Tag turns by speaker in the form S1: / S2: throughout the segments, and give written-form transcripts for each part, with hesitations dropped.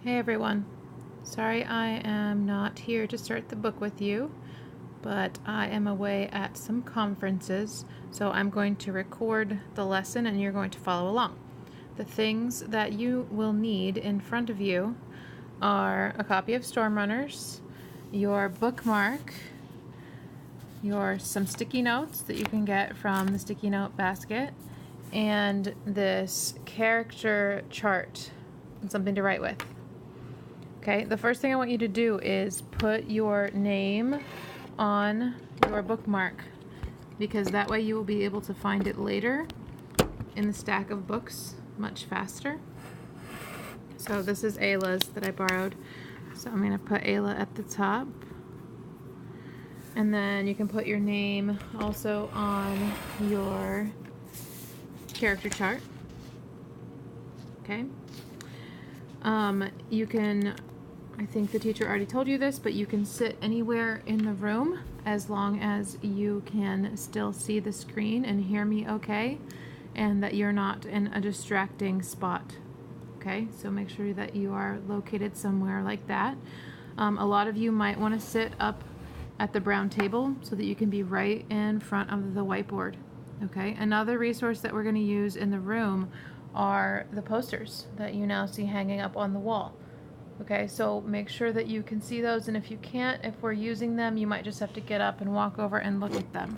S1: Hey everyone. Sorry I am not here to start the book with you, but I am away at some conferences, so I'm going to record the lesson and you're going to follow along. The things that you will need in front of you are a copy of Storm Runners, your bookmark, some sticky notes that you can get from the sticky note basket, and this character chart and something to write with. Okay, the first thing I want you to do is put your name on your bookmark, because that way you will be able to find it later in the stack of books much faster. So this is Ayla's that I borrowed. So I'm going to put Ayla at the top. And then you can put your name also on your character chart. Okay. You can, I think the teacher already told you this, but you can sit anywhere in the room as long as you can still see the screen and hear me okay, and that you're not in a distracting spot. Okay, so make sure that you are located somewhere like that. A lot of you might want to sit up at the brown table so that you can be right in front of the whiteboard. Okay, another resource that we're going to use in the room are the posters that you now see hanging up on the wall. Okay, so make sure that you can see those, and if you can't, if we're using them, you might just have to get up and walk over and look at them.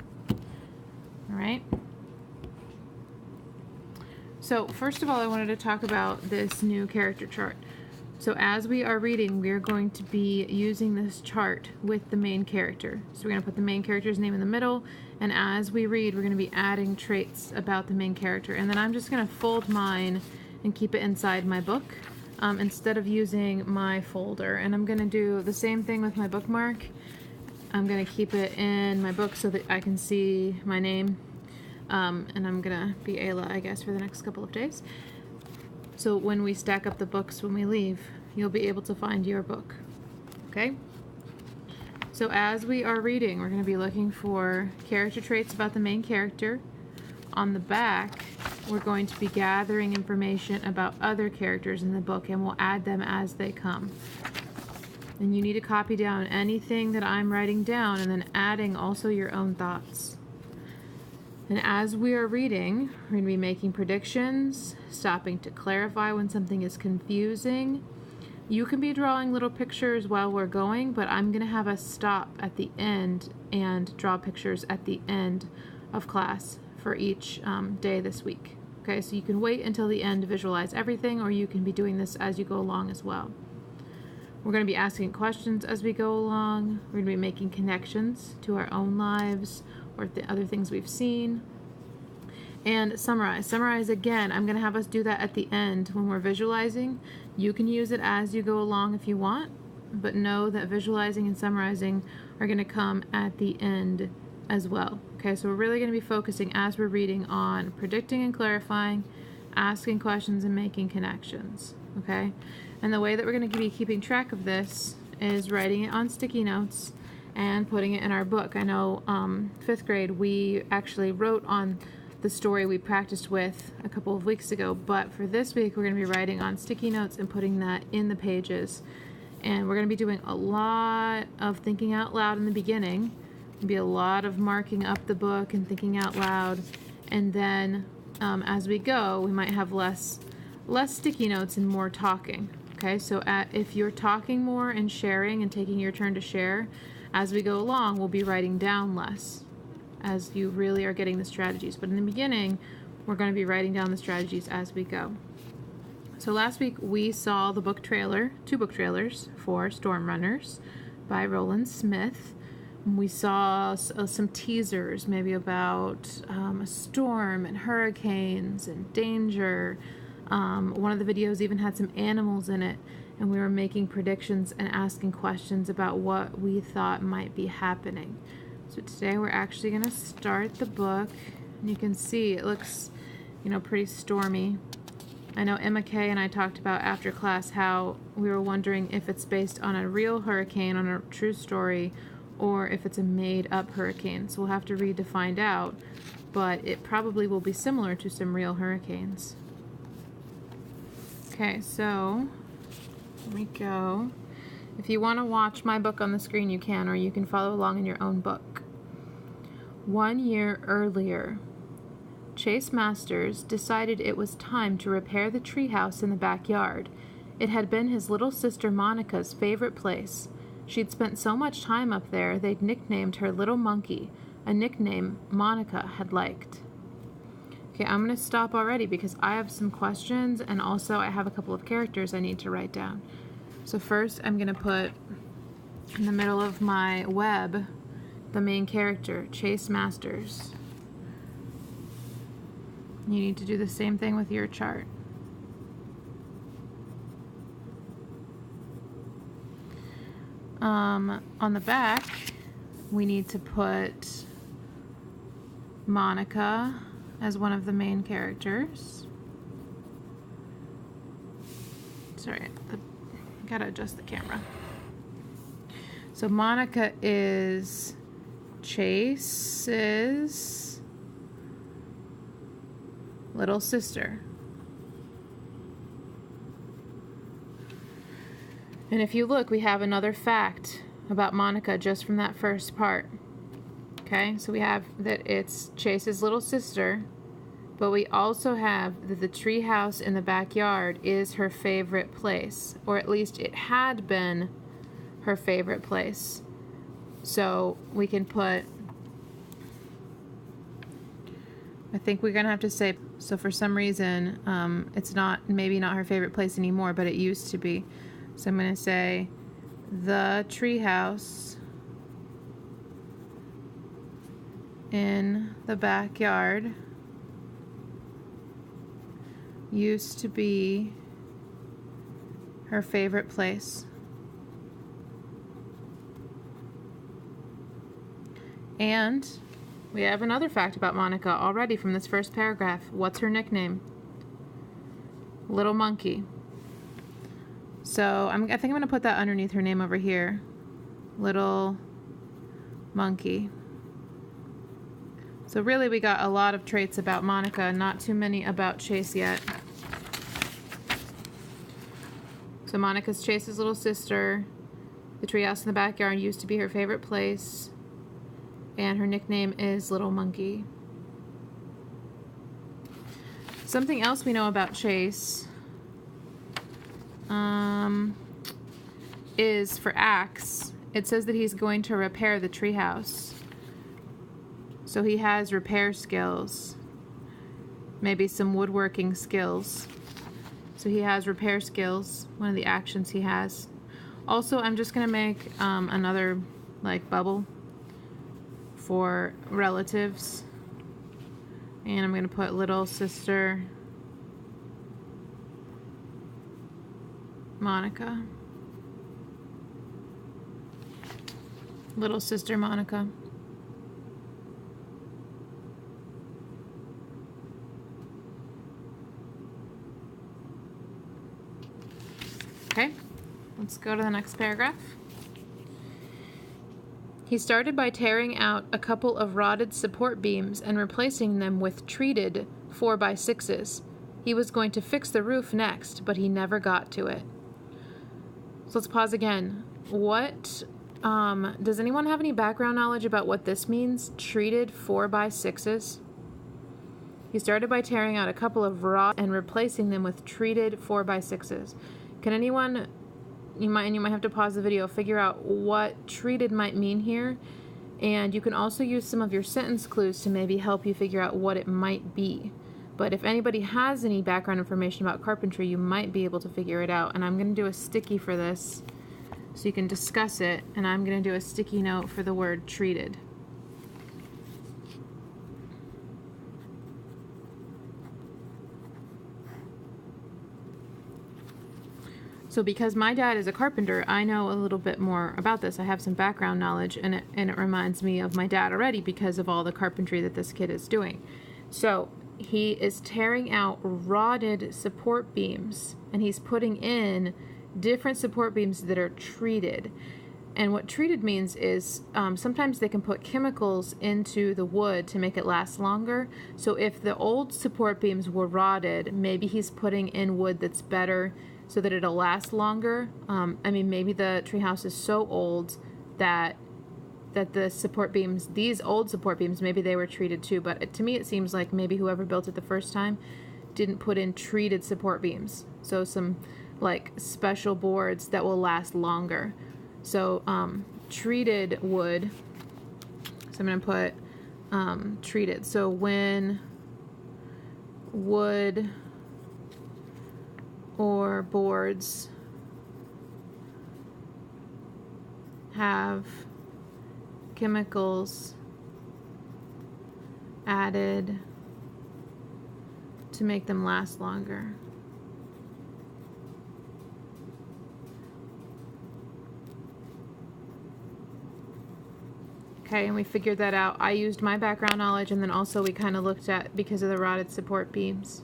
S1: All right? So first of all, I wanted to talk about this new character chart. So as we are reading, we are going to be using this chart with the main character. So we're going to put the main character's name in the middle, and as we read, we're going to be adding traits about the main character. And then I'm just going to fold mine and keep it inside my book instead of using my folder. And I'm going to do the same thing with my bookmark. I'm going to keep it in my book so that I can see my name. And I'm going to be Ayla, I guess, for the next couple of days. So when we stack up the books when we leave, you'll be able to find your book. Okay? So as we are reading, we're going to be looking for character traits about the main character. On the back, we're going to be gathering information about other characters in the book, and we'll add them as they come. And you need to copy down anything that I'm writing down, and then adding also your own thoughts. And as we are reading, we're going to be making predictions, stopping to clarify when something is confusing. You can be drawing little pictures while we're going, but I'm going to have us stop at the end and draw pictures at the end of class for each day this week. Okay, so you can wait until the end to visualize everything, or you can be doing this as you go along as well. We're going to be asking questions as we go along. We're going to be making connections to our own lives or the other things we've seen. And summarize. Summarize again. I'm going to have us do that at the end when we're visualizing. You can use it as you go along if you want, but know that visualizing and summarizing are going to come at the end as well. Okay, so we're really going to be focusing as we're reading on predicting and clarifying, asking questions, and making connections. Okay, and the way that we're going to be keeping track of this is writing it on sticky notes and putting it in our book. I know 5th grade we actually wrote on the story we practiced with a couple of weeks ago, but for this week we're going to be writing on sticky notes and putting that in the pages. And we're going to be doing a lot of thinking out loud in the beginning. There'll be a lot of marking up the book and thinking out loud, and then as we go we might have less sticky notes and more talking. Okay, so if you're talking more and sharing and taking your turn to share, as we go along, we'll be writing down less as you really are getting the strategies. But in the beginning, we're going to be writing down the strategies as we go. So last week, we saw the book trailer, 2 book trailers for Storm Runners by Roland Smith. We saw some teasers, maybe about a storm and hurricanes and danger. One of the videos even had some animals in it, and we were making predictions and asking questions about what we thought might be happening. So today we're actually going to start the book, and you can see it looks, pretty stormy. I know Emma Kay and I talked about after class how we were wondering if it's based on a real hurricane, on a true story, or if it's a made-up hurricane. So we'll have to read to find out, but it probably will be similar to some real hurricanes. Okay, so Here we go. If you want to watch my book on the screen, you can, or you can follow along in your own book. 1 year earlier, Chase Masters decided it was time to repair the treehouse in the backyard. It had been his little sister Monica's favorite place. She'd spent so much time up there, they'd nicknamed her Little Monkey, a nickname Monica had liked. Okay, I'm going to stop already because I have some questions, and also I have a couple of characters I need to write down. So first, I'm going to put in the middle of my web the main character, Chase Masters. You need to do the same thing with your chart. On the back, we need to put Monica as one of the main characters. Sorry, gotta adjust the camera. So Monica is Chase's little sister. And if you look, we have another fact about Monica just from that first part. Okay, so we have that it's Chase's little sister, but we also have that the treehouse in the backyard is her favorite place, or at least it had been her favorite place. So we can put, I think we're gonna have to say, so for some reason, it's maybe not her favorite place anymore, but it used to be. So I'm gonna say the treehouse in the backyard used to be her favorite place. And we have another fact about Monica already from this first paragraph. What's her nickname? Little Monkey. So I think I'm going to put that underneath her name over here. Little Monkey. So really we got a lot of traits about Monica, not too many about Chase yet. So Monica's Chase's little sister. The treehouse in the backyard used to be her favorite place. And her nickname is Little Monkey. Something else we know about Chase is for Axe. It says that he's going to repair the treehouse. So he has repair skills. Maybe some woodworking skills. So he has repair skills, one of the actions he has. Also, I'm just going to make another bubble for relatives. And I'm going to put little sister Monica. Little sister Monica. Okay, let's go to the next paragraph. He started by tearing out a couple of rotted support beams and replacing them with treated 4x6s. He was going to fix the roof next, but he never got to it. So let's pause again. What, does anyone have any background knowledge about what this means? Treated 4x6s? He started by tearing out a couple of rotted and replacing them with treated 4x6s. Can anyone, you might have to pause the video, figure out what treated might mean here, and you can also use some of your sentence clues to maybe help you figure out what it might be. But if anybody has any background information about carpentry, you might be able to figure it out. And I'm going to do a sticky for this so you can discuss it, and I'm going to do a sticky note for the word treated. So because my dad is a carpenter, I know a little bit more about this. I have some background knowledge, and it reminds me of my dad already because of all the carpentry that this kid is doing. So he is tearing out rotted support beams, and he's putting in different support beams that are treated. And what treated means is sometimes they can put chemicals into the wood to make it last longer. So if the old support beams were rotted, maybe he's putting in wood that's better so that it'll last longer. I mean, maybe the treehouse is so old that the support beams, these old support beams, maybe they were treated too, but to me it seems like maybe whoever built it the first time didn't put in treated support beams. So some like special boards that will last longer. So treated wood, so I'm going to put treated. So when wood or boards have chemicals added to make them last longer. Okay, and we figured that out. I used my background knowledge, and then also we kind of looked at, because of the rotted support beams.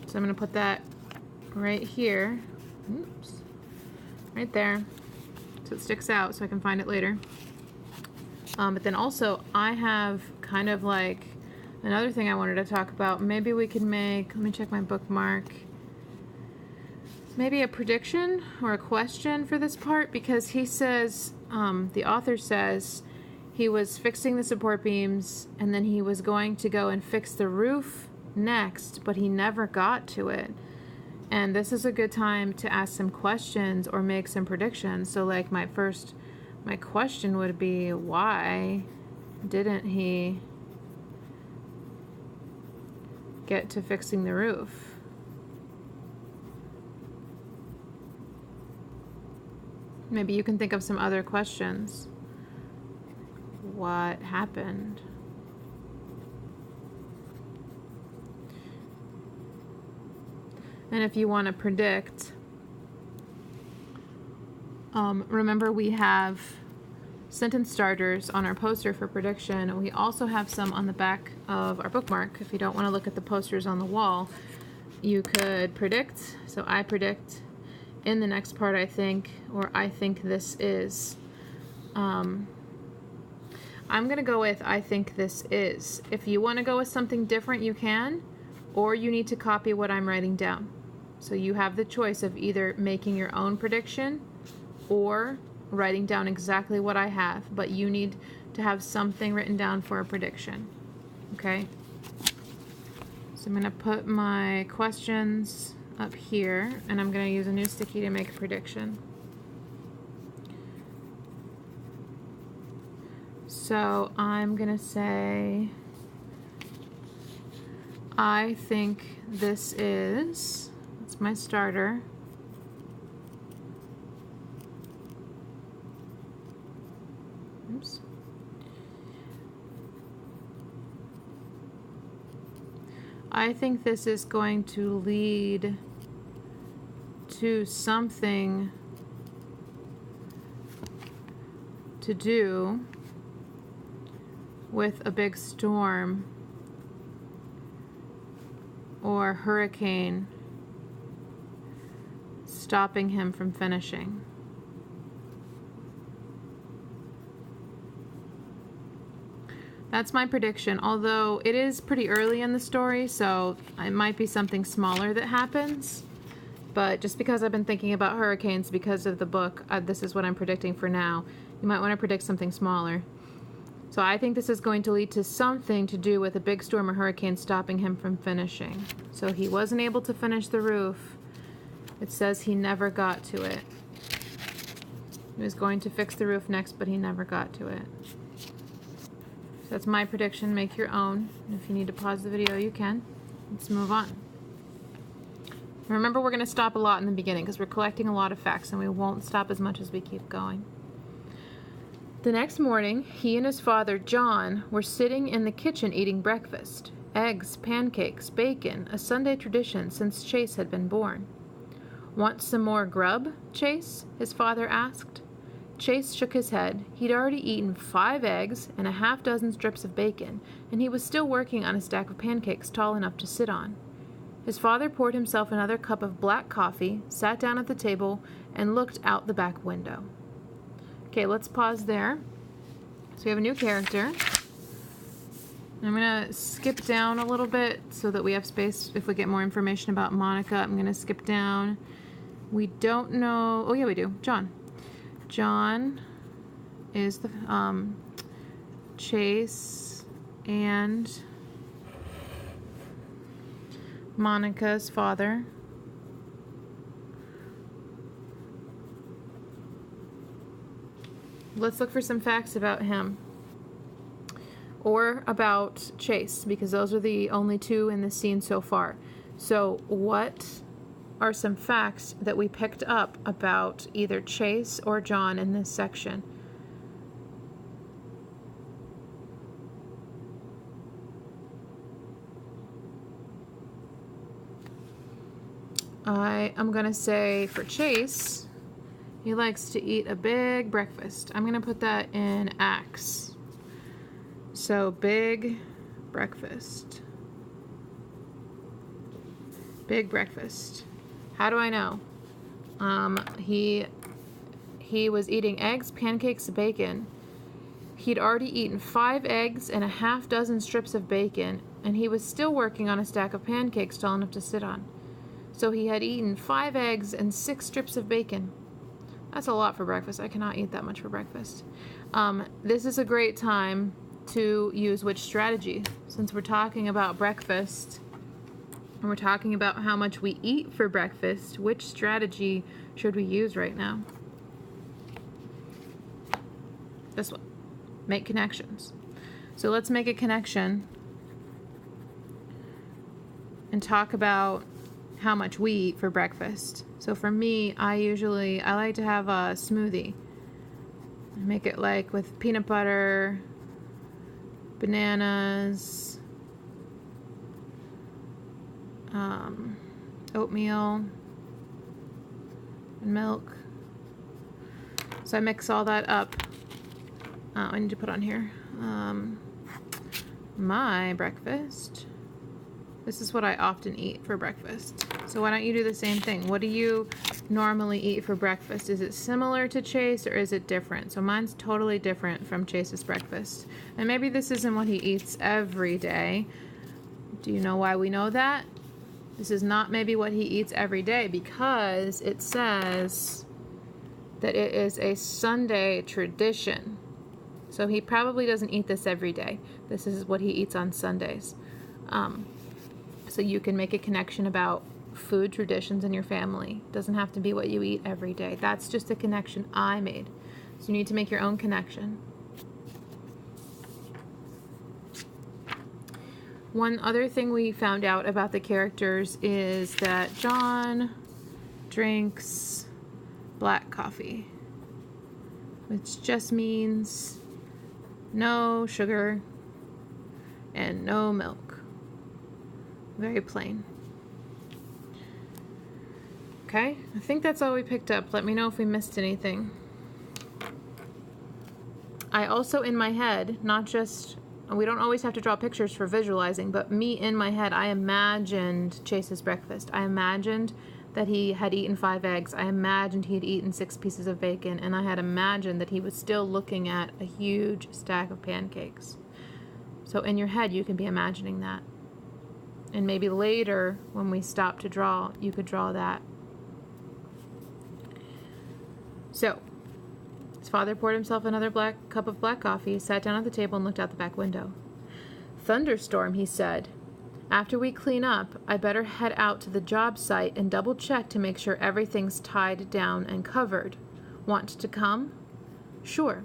S1: So I'm going to put that right here. Oops. Right there. So it sticks out so I can find it later. But then also I have kind of like another thing I wanted to talk about. Maybe we could make, let me check my bookmark. Maybe a prediction or a question for this part, because he says, the author says he was fixing the support beams and then he was going to go and fix the roof next, but he never got to it. And this is a good time to ask some questions or make some predictions. So like my question would be, why didn't he get to fixing the roof? Maybe you can think of some other questions. What happened? And if you want to predict, remember we have sentence starters on our poster for prediction. We also have some on the back of our bookmark. If you don't want to look at the posters on the wall, you could predict. So I predict in the next part, I think, or I think this is. I'm going to go with I think this is. If you want to go with something different, you can, or you need to copy what I'm writing down. So you have the choice of either making your own prediction or writing down exactly what I have, but you need to have something written down for a prediction. Okay? So I'm going to put my questions up here, and I'm going to use a new sticky to make a prediction. So I'm going to say, I think this is, that's my starter. Oops. I think this is going to lead to something to do with a big storm or hurricane stopping him from finishing. That's my prediction, although it is pretty early in the story, so it might be something smaller that happens. But just because I've been thinking about hurricanes because of the book, this is what I'm predicting for now. You might want to predict something smaller. So I think this is going to lead to something to do with a big storm or hurricane stopping him from finishing. So he wasn't able to finish the roof. It says he never got to it. He was going to fix the roof next, but he never got to it. So that's my prediction. Make your own. If you need to pause the video, you can. Let's move on. Remember, we're going to stop a lot in the beginning because we're collecting a lot of facts, and we won't stop as much as we keep going. The next morning, he and his father, John, were sitting in the kitchen eating breakfast. Eggs, pancakes, bacon, a Sunday tradition since Chase had been born. "Want some more grub, Chase?" his father asked. Chase shook his head. He'd already eaten 5 eggs and a half dozen strips of bacon, and he was still working on a stack of pancakes tall enough to sit on. His father poured himself another cup of black coffee, sat down at the table, and looked out the back window. Okay, let's pause there. So we have a new character. I'm going to skip down a little bit so that we have space if we get more information about Monica. I'm going to skip down. We don't know. Oh, yeah, we do. John. John is the Chase and Monica's father. Let's look for some facts about him. Or about Chase, because those are the only two in the scene so far. So what are some facts that we picked up about either Chase or John in this section? I'm going to say for Chase, he likes to eat a big breakfast. I'm going to put that in Acts. So big breakfast. Big breakfast. How do I know? He was eating eggs, pancakes, bacon. He'd already eaten 5 eggs and a half dozen strips of bacon, and he was still working on a stack of pancakes tall enough to sit on. So he had eaten 5 eggs and 6 strips of bacon. That's a lot for breakfast. I cannot eat that much for breakfast. This is a great time to use which strategy. Since we're talking about breakfast, and we're talking about how much we eat for breakfast, which strategy should we use right now? This one. Make connections. So let's make a connection and talk about how much we eat for breakfast. So for me, I like to have a smoothie. I make it like with peanut butter, bananas, oatmeal, and milk. So I mix all that up. I need to put on here my breakfast. This is what I often eat for breakfast. So why don't you do the same thing? What do you normally eat for breakfast? Is it similar to Chase or is it different? So mine's totally different from Chase's breakfast. And maybe this isn't what he eats every day. Do you know why we know that? This is not maybe what he eats every day because it says that it is a Sunday tradition. So he probably doesn't eat this every day. This is what he eats on Sundays. So you can make a connection about food traditions in your family. It doesn't have to be what you eat every day. That's just a connection I made. So you need to make your own connection. One other thing we found out about the characters is that John drinks black coffee, which just means no sugar and no milk. Very plain. Okay, I think that's all we picked up. Let me know if we missed anything. I also, in my head, not just, we don't always have to draw pictures for visualizing, but me in my head, I imagined Chase's breakfast. I imagined that he had eaten 5 eggs. I imagined he had eaten 6 pieces of bacon, and I had imagined that he was still looking at a huge stack of pancakes. So in your head, you can be imagining that. And maybe later, when we stop to draw, you could draw that. So, his father poured himself another cup of black coffee, sat down at the table, and looked out the back window. "Thunderstorm," he said. "After we clean up, I better head out to the job site and double check to make sure everything's tied down and covered. Want to come?" "Sure."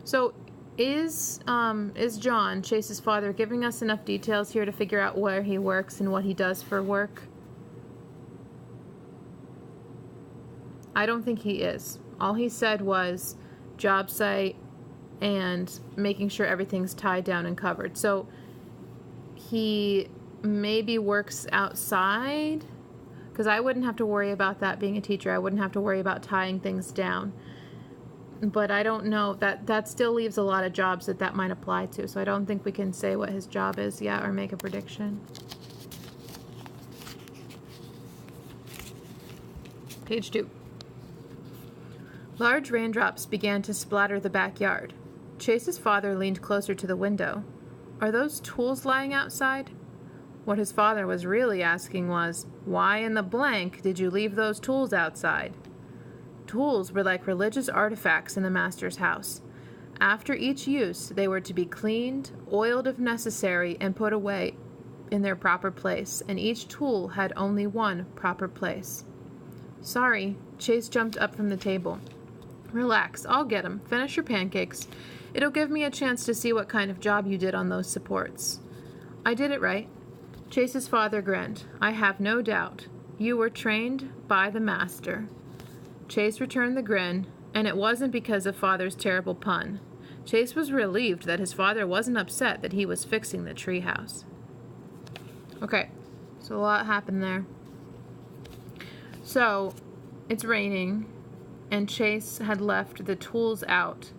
S1: So, is John, Chase's father, giving us enough details here to figure out where he works and what he does for work? I don't think he is. All he said was job site and making sure everything's tied down and covered. So he maybe works outside, because I wouldn't have to worry about that being a teacher. I wouldn't have to worry about tying things down. But I don't know, that still leaves a lot of jobs that might apply to. So I don't think we can say what his job is yet or make a prediction. Page 2. Large raindrops began to splatter the backyard. Chase's father leaned closer to the window. Are those tools lying outside? What his father was really asking was, why in the blank did you leave those tools outside? Tools were like religious artifacts in the master's house. After each use, they were to be cleaned, oiled if necessary, and put away in their proper place, and each tool had only one proper place. Sorry, Chase jumped up from the table. Relax, I'll get 'em. Finish your pancakes. It'll give me a chance to see what kind of job you did on those supports. I did it right. Chase's father grinned. I have no doubt. You were trained by the master. Chase returned the grin, and it wasn't because of father's terrible pun. Chase was relieved that his father wasn't upset that he was fixing the treehouse. Okay, so a lot happened there. So, it's raining, and Chase had left the tools out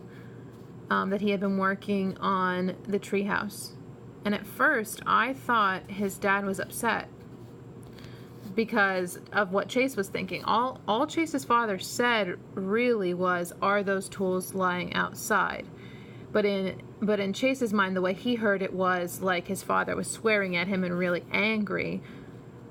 S1: that he had been working on the treehouse. And at first, I thought his dad was upset because of what Chase was thinking. All Chase's father said really was, are those tools lying outside? But in Chase's mind, the way he heard it was like his father was swearing at him and really angry.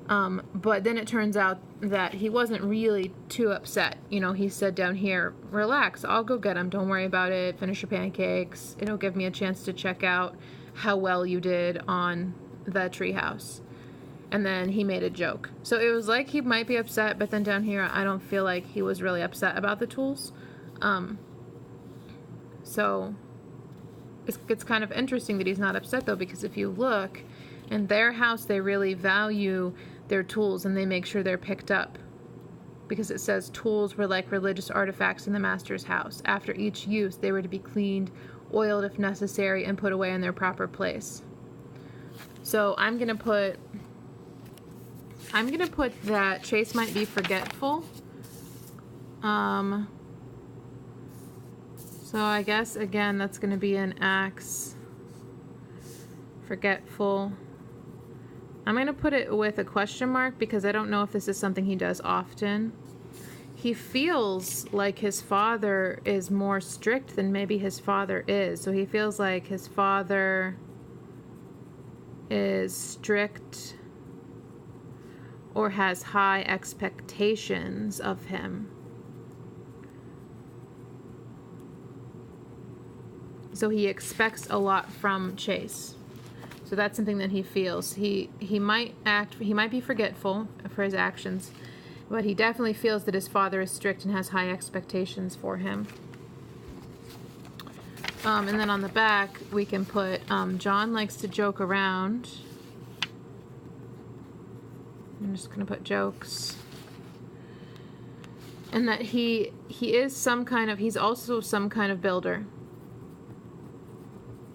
S1: But then it turns out that he wasn't really too upset. You know, he said down here, relax, I'll go get them. Don't worry about it. Finish your pancakes. It'll give me a chance to check out how well you did on the treehouse. And then he made a joke. So it was like he might be upset, but then down here, I don't feel like he was really upset about the tools. So it's kind of interesting that he's not upset, though, because if you look in their house, they really value their tools and they make sure they're picked up, because it says tools were like religious artifacts in the master's house. After each use, they were to be cleaned, oiled if necessary, and put away in their proper place. So I'm gonna put that Chase might be forgetful. So I guess again that's gonna be an axe. Forgetful. I'm going to put it with a question mark because I don't know if this is something he does often. He feels like his father is more strict than maybe his father is. So he feels like his father is strict or has high expectations of him. So he expects a lot from Chase. So that's something that he feels. He might be forgetful for his actions, but he definitely feels that his father is strict and has high expectations for him. And then on the back, we can put, John likes to joke around. I'm just gonna put jokes. And that he is he's also some kind of builder.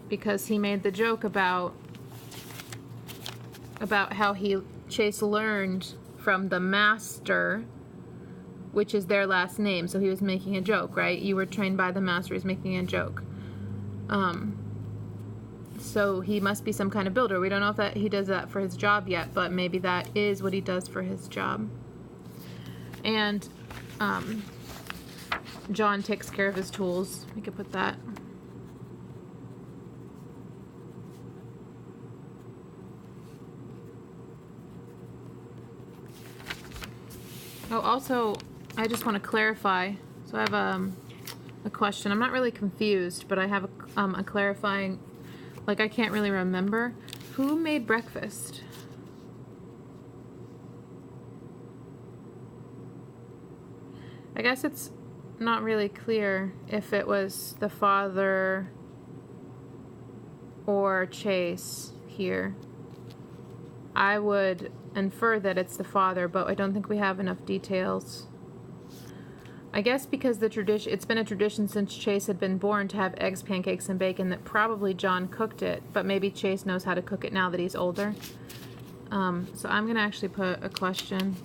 S1: Because he made the joke about how Chase learned from the master, which is their last name. So he was making a joke, right? You were trained by the master. He's making a joke. So he must be some kind of builder. We don't know if that he does that for his job yet, but maybe that is what he does for his job. And John takes care of his tools. We could put that. Oh, also, I just want to clarify. So I have a question. I'm not really confused, but I have a clarifying, like I can't really remember. Who made breakfast? I guess it's not really clear if it was the father or Chase here. I would infer that it's the father, but I don't think we have enough details. I guess because it's been a tradition since Chase had been born to have eggs, pancakes, and bacon, that probably John cooked it, but maybe Chase knows how to cook it now that he's older. So I'm gonna actually put a question.